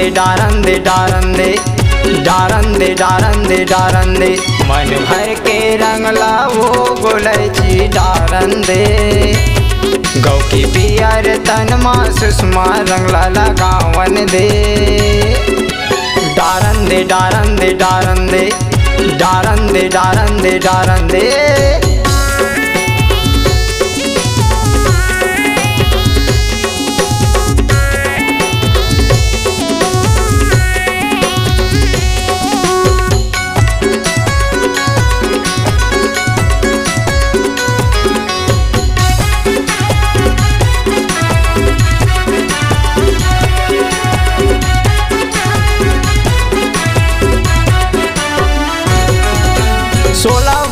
डारन दे डारन दे डारन दे डारन दे डारन दे मन भर के रंगला वो गोलैची डारन दे गौ की पियर तनमा सुषमा रंगला लगावन दे डारन दे डारन दे डारन दे डारन दे डारन दे डारन दे।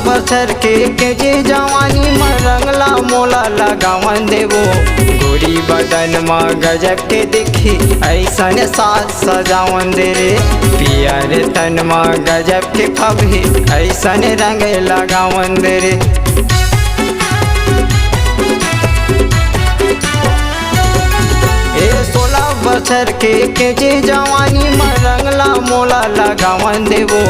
बछर के जे जवानी में रंगला मोला लगावन देवो गोरी बदन में गजब के दिखी ऐसन साज सजावन दे रे पियर तन में गजब के कभी ऐसन रंग लगावन दे रे। बछर के जे जवानी में रंगला मोला लगावन देवो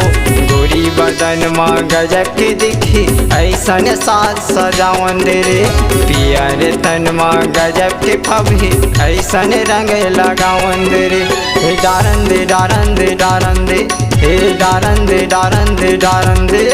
गोरी बदन में गजब के दिखी ऐसन साज सजावन दे रे पियर तन में गजब के फभी ऐसन रंग लगावन दे रे डारन दे डारन दे डारन दे हे डारन दे डारन दे डारन दे।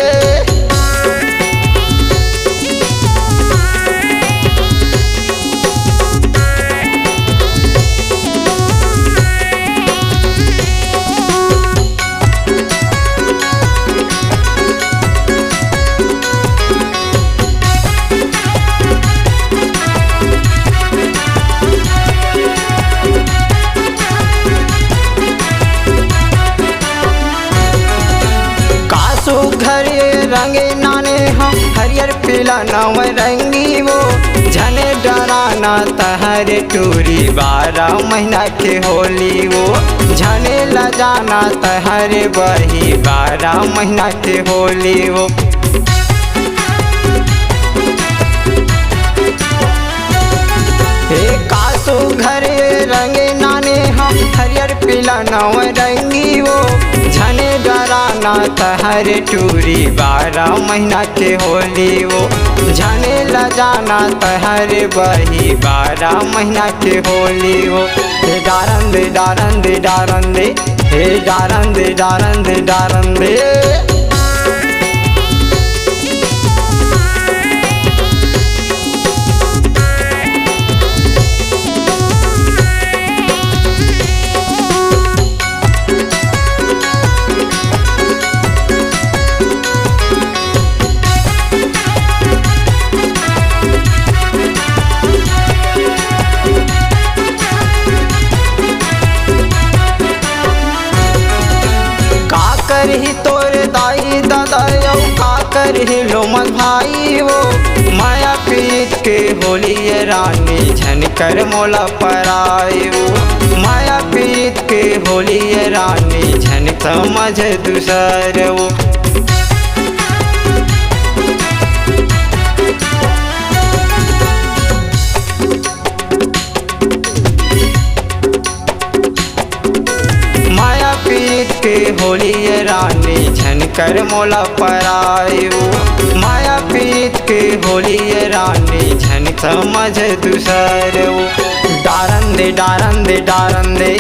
घरे रंगे नाने हम हरियर पीला नाव रंगी वो झने डराना तहरे टूरी 12 महीना के होली वो झने लजाना तहरे बही 12 महीना के होली वो। कासो घरे रंगे नाने हम हरियर पीला नाव रंगी वो झने डराना तहरे टूरी 12 महीना के होली वो झने लजाना तहरे बही 12 महीना के होली वो डारन दे डारन दे डारन दे हे डारन दे डारन दे डारन दे। करही तोरे दाई दादा यौ का करही लोमन भाई वो माया पीत के होली रानी झनकर मोला पराई वो माया पीत के होली रानी झन समझ दूसर वो। के होली रानी झनकर मोला पराई वो माया पीत के होली रानी झन समझ दूसर वो डारन दे डारन दे डारन दे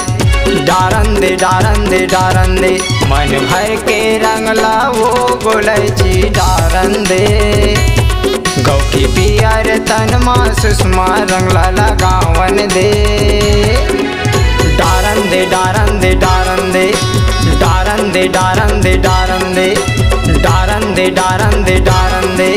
डारन दे डारन दे डारन दे मन भर के रंगला वो गोलैची डारन दे गौ की पियर तन माँ सुषमा रंगला लगावन दे डारन दे डारन दे डारन दे डारन दे डारन दे डारन दे डारन दे डारन दे डारन दे।